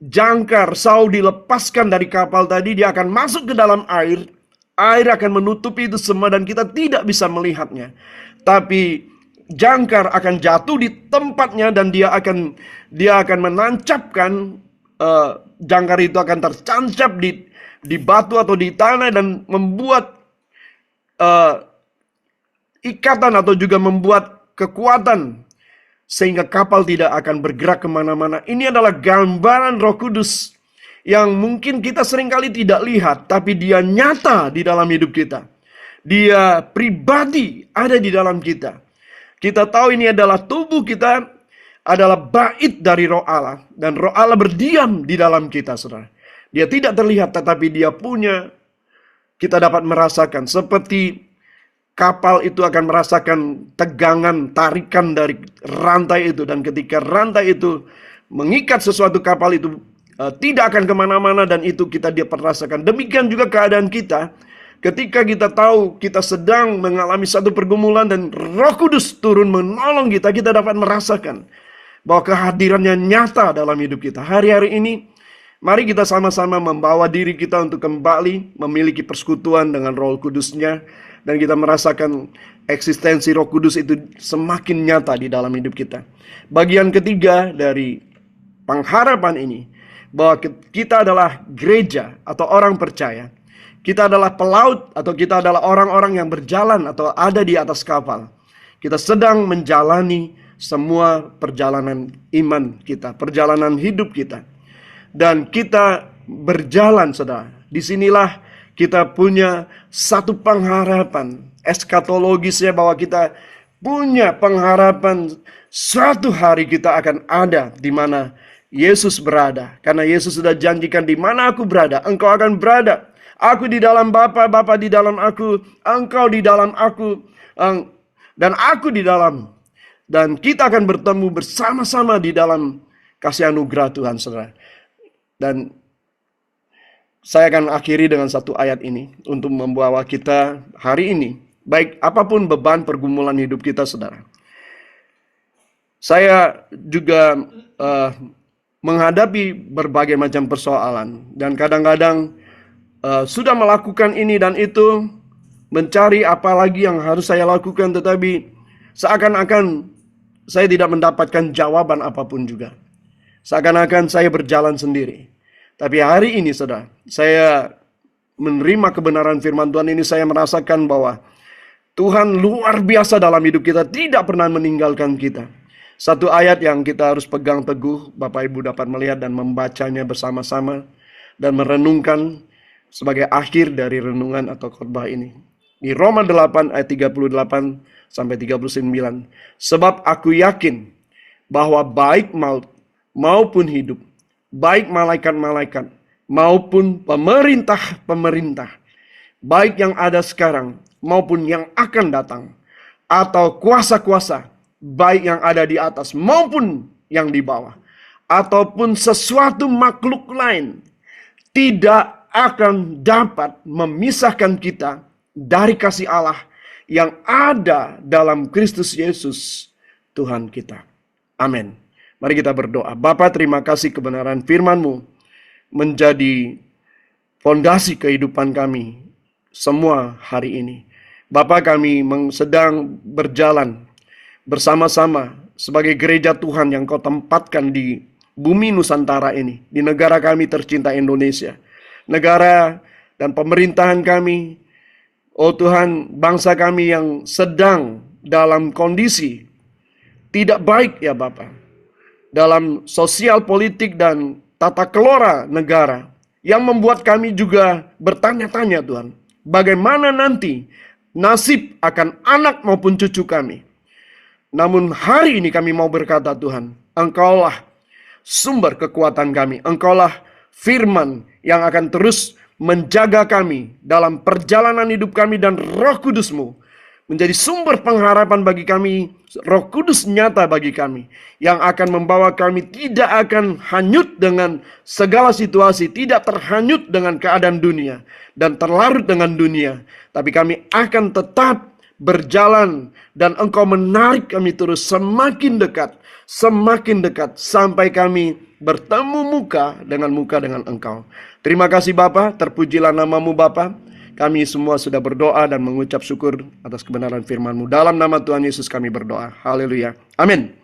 jangkar Saul dilepaskan dari kapal tadi, dia akan masuk ke dalam air. Air akan menutupi itu semua dan kita tidak bisa melihatnya. Tapi jangkar akan jatuh di tempatnya dan dia akan menancapkan, jangkar itu akan tertancap di batu atau di tanah dan membuat ikatan atau juga membuat kekuatan sehingga kapal tidak akan bergerak kemana-mana. Ini adalah gambaran Roh Kudus yang mungkin kita seringkali tidak lihat, tapi dia nyata di dalam hidup kita. Dia pribadi ada di dalam kita. Kita tahu ini adalah tubuh kita, adalah bait dari Roh Allah. Dan Roh Allah berdiam di dalam kita, saudara. Dia tidak terlihat, tetapi dia punya, kita dapat merasakan. Seperti kapal itu akan merasakan tegangan, tarikan dari rantai itu. Dan ketika rantai itu mengikat sesuatu, kapal itu tidak akan kemana-mana, dan itu dia rasakan. Demikian juga keadaan kita. Ketika kita tahu kita sedang mengalami satu pergumulan dan Roh Kudus turun menolong kita, kita dapat merasakan bahwa kehadirannya nyata dalam hidup kita. Hari-hari ini, mari kita sama-sama membawa diri kita untuk kembali memiliki persekutuan dengan Roh Kudus-Nya, dan kita merasakan eksistensi Roh Kudus itu semakin nyata di dalam hidup kita. Bagian ketiga dari pengharapan ini, bahwa kita adalah gereja atau orang percaya. Kita adalah pelaut, atau kita adalah orang-orang yang berjalan atau ada di atas kapal. Kita sedang menjalani semua perjalanan iman kita, perjalanan hidup kita. Dan kita berjalan, saudara. Disinilah kita punya satu pengharapan eskatologisnya, bahwa kita punya pengharapan suatu hari kita akan ada di mana Yesus berada. Karena Yesus sudah janjikan, di mana aku berada, engkau akan berada. Aku di dalam Bapa, Bapa di dalam aku, engkau di dalam aku, dan aku di dalam. Dan kita akan bertemu bersama-sama di dalam kasih anugerah Tuhan, saudara. Dan saya akan akhiri dengan satu ayat ini untuk membawa kita hari ini. Baik apapun beban pergumulan hidup kita, saudara. Saya juga menghadapi berbagai macam persoalan. Dan kadang-kadang sudah melakukan ini dan itu, mencari apa lagi yang harus saya lakukan, tetapi seakan-akan saya tidak mendapatkan jawaban apapun juga. Seakan-akan saya berjalan sendiri. Tapi hari ini, saudara, saya menerima kebenaran firman Tuhan ini. Saya merasakan bahwa Tuhan luar biasa dalam hidup kita, tidak pernah meninggalkan kita. Satu ayat yang kita harus pegang teguh, Bapak Ibu dapat melihat dan membacanya bersama-sama, dan merenungkan sebagai akhir dari renungan atau khotbah ini. Di Roma 8 ayat 38 sampai 39. Sebab aku yakin bahwa baik maut maupun hidup, baik malaikat-malaikat maupun pemerintah-pemerintah, baik yang ada sekarang maupun yang akan datang, atau kuasa-kuasa, baik yang ada di atas maupun yang di bawah, ataupun sesuatu makhluk lain, tidak akan dapat memisahkan kita dari kasih Allah yang ada dalam Kristus Yesus Tuhan kita. Amin. Mari kita berdoa. Bapa, terima kasih kebenaran firman-Mu menjadi fondasi kehidupan kami semua hari ini. Bapa, kami sedang berjalan bersama-sama sebagai gereja Tuhan yang Kau tempatkan di bumi Nusantara ini, di negara kami tercinta Indonesia. Negara dan pemerintahan kami, oh Tuhan, bangsa kami yang sedang dalam kondisi tidak baik ya Bapa, dalam sosial politik dan tata kelola negara, yang membuat kami juga bertanya-tanya Tuhan, bagaimana nanti nasib akan anak maupun cucu kami. Namun hari ini kami mau berkata, Tuhan, Engkaulah sumber kekuatan kami, Engkaulah firman yang akan terus menjaga kami dalam perjalanan hidup kami, dan Roh Kudus-Mu menjadi sumber pengharapan bagi kami. Roh Kudus nyata bagi kami, yang akan membawa kami tidak akan hanyut dengan segala situasi, tidak terhanyut dengan keadaan dunia dan terlarut dengan dunia, tapi kami akan tetap berjalan, dan Engkau menarik kami terus semakin dekat sampai kami bertemu muka dengan Engkau. Terima kasih Bapa, terpujilah nama-Mu Bapa. Kami semua sudah berdoa dan mengucap syukur atas kebenaran firman-Mu. Dalam nama Tuhan Yesus kami berdoa. Haleluya. Amin.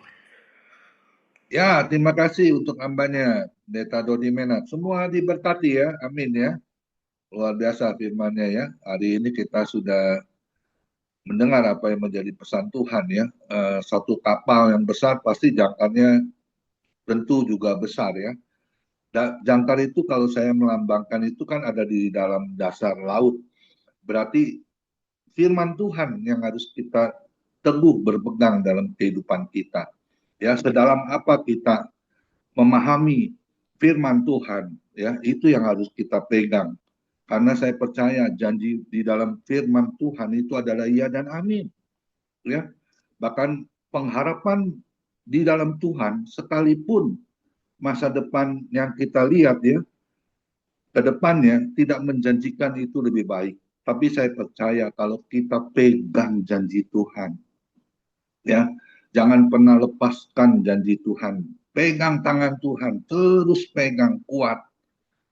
Ya, terima kasih untuk hambanya, Pendeta Dodi Menat. Semua diberkati ya, amin ya. Luar biasa firman-Nya ya. Hari ini kita sudah mendengar apa yang menjadi pesan Tuhan ya. Satu kapal yang besar pasti jangkarnya tentu juga besar ya. Jangkar itu kalau saya melambangkan itu kan ada di dalam dasar laut. Berarti firman Tuhan yang harus kita teguh berpegang dalam kehidupan kita. Ya, sedalam apa kita memahami firman Tuhan, ya, itu yang harus kita pegang. Karena saya percaya janji di dalam firman Tuhan itu adalah iya dan amin. Ya, bahkan pengharapan di dalam Tuhan sekalipun masa depan yang kita lihat ya ke depannya tidak menjanjikan itu lebih baik. Tapi saya percaya kalau kita pegang janji Tuhan, ya, jangan pernah lepaskan janji Tuhan. Pegang tangan Tuhan, terus pegang kuat,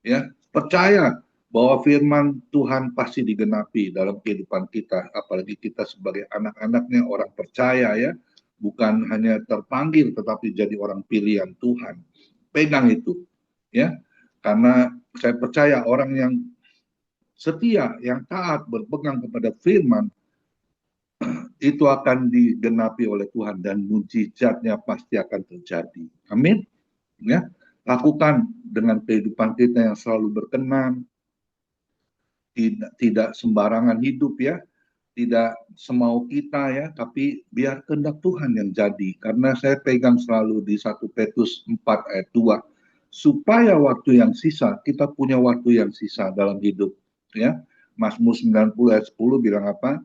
ya. Percaya bahwa firman Tuhan pasti digenapi dalam kehidupan kita, apalagi kita sebagai anak-anaknya orang percaya ya, bukan hanya terpanggil tetapi jadi orang pilihan Tuhan. Pegang itu, ya, karena saya percaya orang yang setia, yang taat berpegang kepada firman itu akan digenapi oleh Tuhan dan mujizatnya pasti akan terjadi. Amin. Ya, lakukan dengan kehidupan kita yang selalu berkenan, tidak sembarangan hidup ya, tidak semau kita ya, tapi biar kehendak Tuhan yang jadi. Karena saya pegang selalu di 1 Petrus 4 ayat 2, supaya waktu yang sisa, kita punya waktu yang sisa dalam hidup ya. Mazmur 90 ayat 10 bilang apa?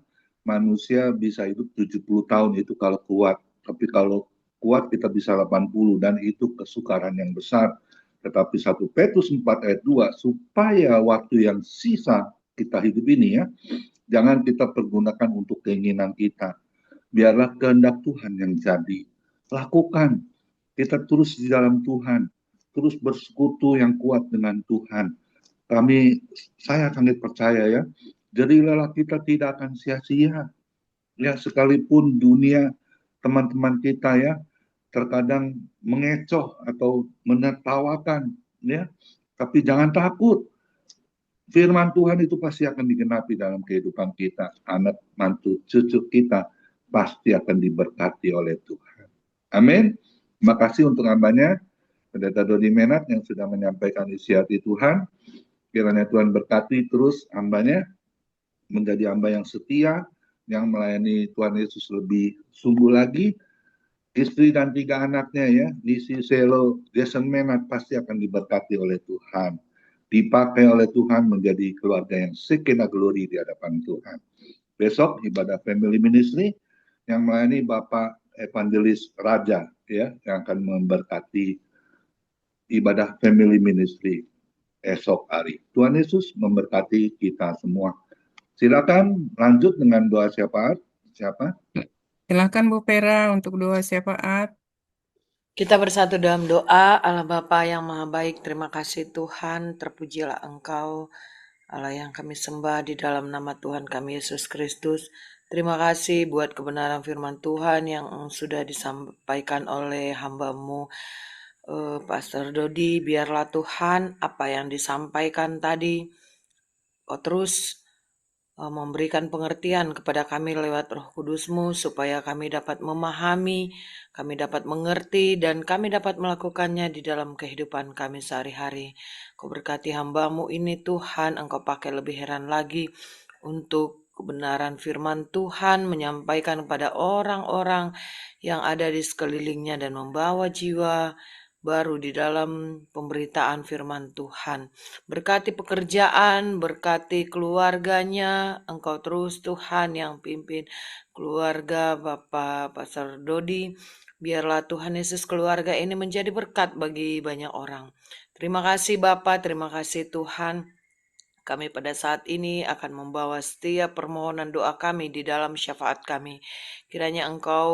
Manusia bisa hidup 70 tahun itu kalau kuat, tapi kalau kuat kita bisa 80 dan itu kesukaran yang besar. Tetapi 1 Petrus 4 ayat 2, supaya waktu yang sisa kita hidup ini ya, jangan kita pergunakan untuk keinginan kita. Biarlah kehendak Tuhan yang jadi. Lakukan. Kita terus di dalam Tuhan. Terus bersekutu yang kuat dengan Tuhan. Saya sangat percaya ya, jerilah kita tidak akan sia-sia. Ya, sekalipun dunia teman-teman kita ya terkadang mengecoh atau menertawakan ya, tapi jangan takut. Firman Tuhan itu pasti akan digenapi dalam kehidupan kita. Anak, mantu, cucu kita pasti akan diberkati oleh Tuhan. Amin. Terima kasih untuk hambanya, Pendeta Dodi Menat yang sudah menyampaikan isi hati Tuhan. Kiranya Tuhan berkati terus hambanya, menjadi hamba yang setia, yang melayani Tuhan Yesus lebih sungguh lagi. Istri dan 3 anaknya ya, Nisi, Selo, Jason Menat pasti akan diberkati oleh Tuhan. Dipakai oleh Tuhan menjadi keluarga yang sekena glory di hadapan Tuhan. Besok ibadah family ministry yang melayani Bapak Evangelis Raja ya, yang akan memberkati ibadah family ministry esok hari. Tuhan Yesus memberkati kita semua. Silakan lanjut dengan doa syafaat. Siapa? Silakan Bu Vera untuk doa syafaat. Kita bersatu dalam doa. Allah Bapa yang Maha Baik, terima kasih Tuhan, terpujilah Engkau, Allah yang kami sembah di dalam nama Tuhan kami Yesus Kristus. Terima kasih buat kebenaran firman Tuhan yang sudah disampaikan oleh hamba-Mu, Pastor Dodi. Biarlah Tuhan apa yang disampaikan tadi, Kau terus memberikan pengertian kepada kami lewat Roh Kudus-Mu supaya kami dapat memahami, kami dapat mengerti, dan kami dapat melakukannya di dalam kehidupan kami sehari-hari. Kau berkati hamba-Mu ini Tuhan, Engkau pakai lebih heran lagi untuk kebenaran firman Tuhan, menyampaikan kepada orang-orang yang ada di sekelilingnya dan membawa jiwa baru di dalam pemberitaan firman Tuhan. Berkati pekerjaan, berkati keluarganya, Engkau terus Tuhan yang pimpin keluarga Bapak Pastor Dodi. Biarlah Tuhan Yesus keluarga ini menjadi berkat bagi banyak orang. Terima kasih Bapak, terima kasih Tuhan. Kami pada saat ini akan membawa setiap permohonan doa kami di dalam syafaat kami. Kiranya Engkau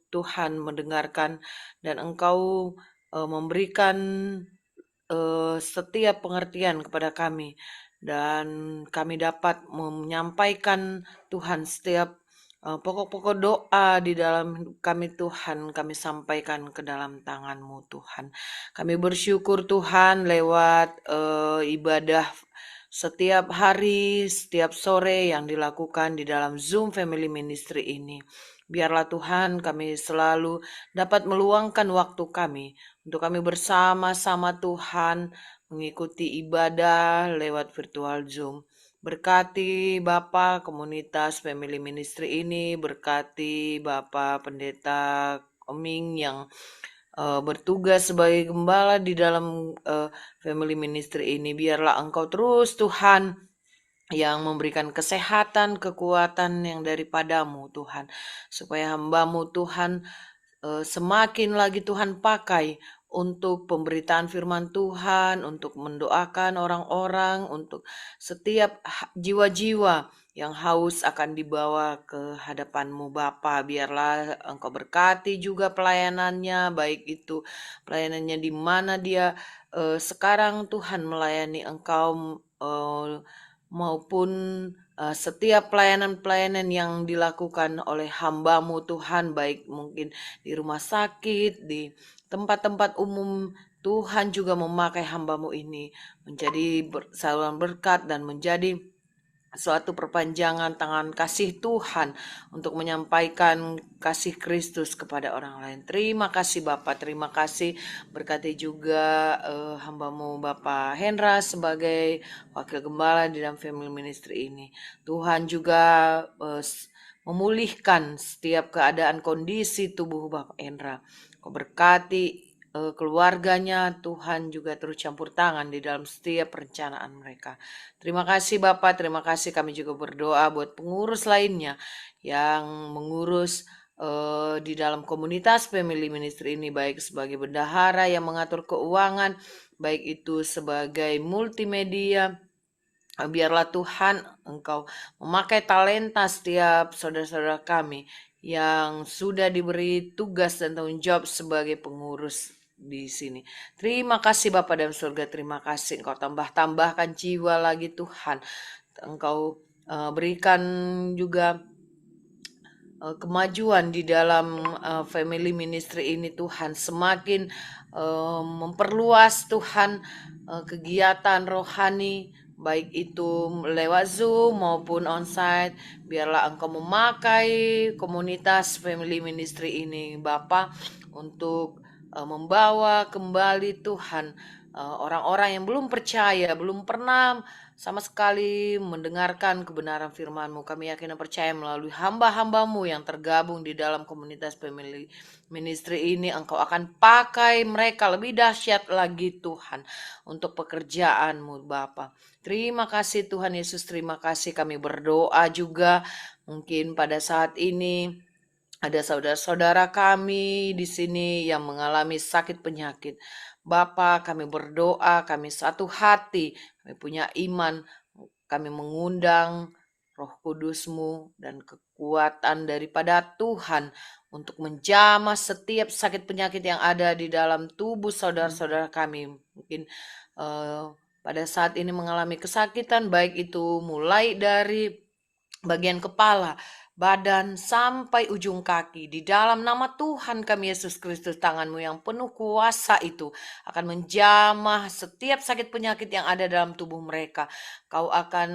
Tuhan mendengarkan dan Engkau memberikan setiap pengertian kepada kami, dan kami dapat menyampaikan Tuhan setiap pokok-pokok doa di dalam kami Tuhan, kami sampaikan ke dalam tangan-Mu Tuhan. Kami bersyukur Tuhan lewat ibadah setiap hari, setiap sore yang dilakukan di dalam Zoom Family Ministry ini. Biarlah Tuhan kami selalu dapat meluangkan waktu kami untuk kami bersama-sama Tuhan mengikuti ibadah lewat virtual Zoom. Berkati Bapak komunitas Family Ministry ini, berkati Bapak Pendeta Oming yang bertugas sebagai gembala di dalam family ministry ini. Biarlah Engkau terus Tuhan yang memberikan kesehatan, kekuatan yang daripadamu Tuhan. Supaya hamba-Mu Tuhan semakin lagi Tuhan pakai untuk pemberitaan firman Tuhan, untuk mendoakan orang-orang, untuk setiap jiwa-jiwa yang haus akan dibawa ke hadapan-Mu Bapa. Biarlah Engkau berkati juga pelayanannya, baik itu pelayanannya di mana dia sekarang Tuhan melayani Engkau, maupun setiap pelayanan-pelayanan yang dilakukan oleh hamba-Mu Tuhan, baik mungkin di rumah sakit, di tempat-tempat umum. Tuhan juga memakai hamba-Mu ini menjadi saluran berkat dan menjadi suatu perpanjangan tangan kasih Tuhan untuk menyampaikan kasih Kristus kepada orang lain. Terima kasih Bapak, terima kasih. Berkati juga hamba-Mu Bapak Hendra sebagai wakil gembala di dalam family ministry ini. Tuhan juga memulihkan setiap keadaan kondisi tubuh Bapak Hendra. Kau berkati keluarganya, Tuhan juga terus campur tangan di dalam setiap perencanaan mereka. Terima kasih Bapak, terima kasih. Kami juga berdoa buat pengurus lainnya yang mengurus di dalam komunitas family ministry ini, baik sebagai bendahara yang mengatur keuangan, baik itu sebagai multimedia. Biarlah Tuhan Engkau memakai talenta setiap saudara-saudara kami yang sudah diberi tugas dan tanggung jawab sebagai pengurus di sini. Terima kasih Bapa dalam surga, terima kasih Engkau tambahkan jiwa lagi Tuhan. Engkau berikan juga kemajuan di dalam family ministry ini Tuhan, semakin memperluas Tuhan kegiatan rohani, baik itu lewat Zoom maupun onsite. Biarlah Engkau memakai komunitas family ministry ini Bapa untuk membawa kembali Tuhan orang-orang yang belum percaya, belum pernah sama sekali mendengarkan kebenaran firman-Mu. Kami yakin dan percaya melalui hamba-hamba-Mu yang tergabung di dalam komunitas family ministry ini, Engkau akan pakai mereka lebih dahsyat lagi Tuhan untuk pekerjaan-Mu Bapa. Terima kasih Tuhan Yesus, terima kasih. Kami berdoa juga mungkin pada saat ini ada saudara-saudara kami di sini yang mengalami sakit penyakit. Bapa, kami berdoa, kami satu hati, kami punya iman, kami mengundang Roh Kudus-Mu dan kekuatan daripada Tuhan untuk menjamah setiap sakit penyakit yang ada di dalam tubuh saudara-saudara kami. Mungkin pada saat ini mengalami kesakitan, baik itu mulai dari bagian kepala, badan, sampai ujung kaki. Di dalam nama Tuhan kami Yesus Kristus, tangan-Mu yang penuh kuasa itu akan menjamah setiap sakit penyakit yang ada dalam tubuh mereka. Kau akan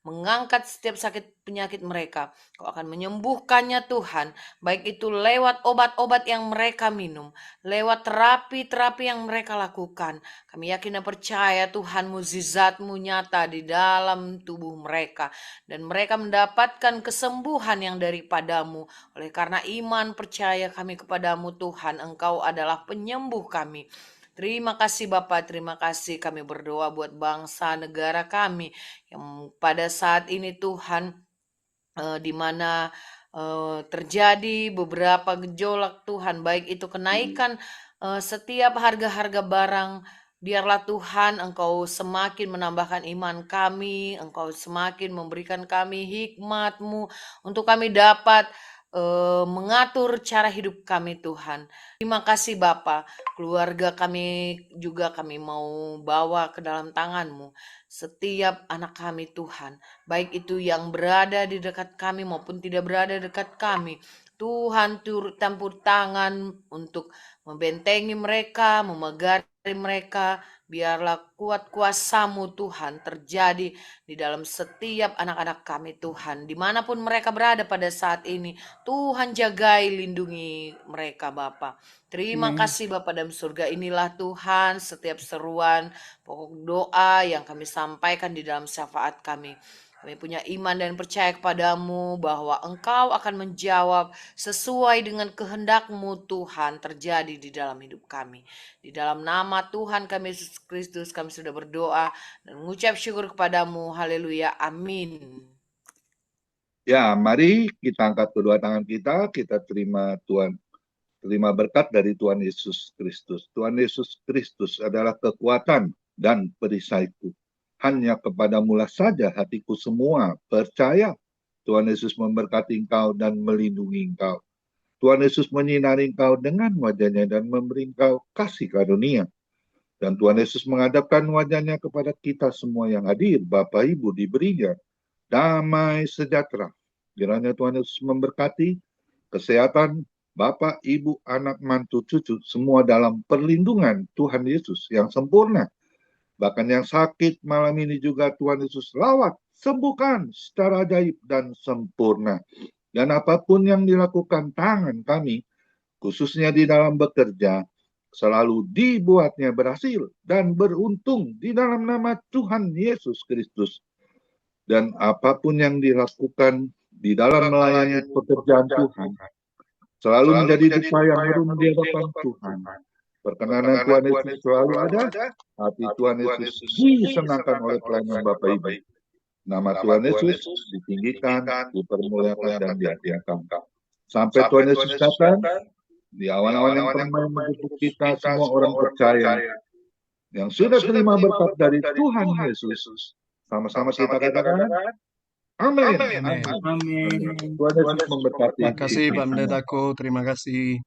mengangkat setiap sakit penyakit mereka. Kau akan menyembuhkannya Tuhan, baik itu lewat obat-obat yang mereka minum, lewat terapi-terapi yang mereka lakukan. Kami yakin dan percaya Tuhan, mukjizat-Mu nyata di dalam tubuh mereka, dan mereka mendapatkan kesembuhan yang daripada-Mu. Oleh karena iman percaya kami kepada-Mu Tuhan, Engkau adalah penyembuh kami. Terima kasih Bapak, terima kasih. Kami berdoa buat bangsa negara kami yang pada saat ini Tuhan, di mana terjadi beberapa gejolak Tuhan, baik itu kenaikan setiap harga-harga barang. Biarlah Tuhan Engkau semakin menambahkan iman kami, Engkau semakin memberikan kami hikmat-Mu untuk kami dapat mengatur cara hidup kami Tuhan. Terima kasih Bapa. Keluarga kami juga kami mau bawa ke dalam tangan-Mu. Setiap anak kami Tuhan, baik itu yang berada di dekat kami maupun tidak berada dekat kami, Tuhan turut campur tangan untuk membentengi mereka, memegari mereka. Biarlah kuat kuasa-Mu Tuhan terjadi di dalam setiap anak-anak kami Tuhan, dimanapun mereka berada pada saat ini. Tuhan jagai, lindungi mereka Bapa. Terima kasih Bapa dalam surga. Inilah Tuhan setiap seruan pokok doa yang kami sampaikan di dalam syafaat kami. Kami punya iman dan percaya kepadamu bahwa Engkau akan menjawab sesuai dengan kehendak-Mu Tuhan terjadi di dalam hidup kami. Di dalam nama Tuhan kami Yesus Kristus kami sudah berdoa dan mengucap syukur kepadamu. Haleluya. Amin. Ya, mari kita angkat kedua tangan kita terima Tuhan, terima berkat dari Tuhan Yesus Kristus. Tuhan Yesus Kristus adalah kekuatan dan perisaiku. Hanya kepadamulah saja hatiku semua percaya. Tuhan Yesus memberkati engkau dan melindungi engkau. Tuhan Yesus menyinari engkau dengan wajahnya dan memberi engkau kasih karunia. Dan Tuhan Yesus menghadapkan wajahnya kepada kita semua yang hadir, Bapak Ibu, diberinya damai sejahtera. Kiranya Tuhan Yesus memberkati kesehatan Bapak, Ibu, anak, mantu, cucu, semua dalam perlindungan Tuhan Yesus yang sempurna. Bahkan yang sakit malam ini juga Tuhan Yesus rawat, sembuhkan secara ajaib dan sempurna. Dan apapun yang dilakukan tangan kami, khususnya di dalam bekerja, selalu dibuatnya berhasil dan beruntung di dalam nama Tuhan Yesus Kristus. Dan apapun yang dilakukan di dalam melayani pekerjaan Tuhan, selalu menjadi duka yang harum di hadapan Tuhan. Perkenanan Tuhan Yesus selalu ada, hati Tuhan Yesus disenangkan oleh pelayanan Bapak Ibu. Nama Tuhan Yesus ditinggikan, dipermuliakan, dan diagungkan. Sampai Tuhan Yesus datang, di awan-awan yang pernah menjemput kita, semua orang percaya yang sudah terima berkat dari Tuhan Yesus. Sama-sama kita katakan, amin. Amin. Tuhan Yesus memberkati Terima kasih kita Pak semua. Pendetaku, terima kasih.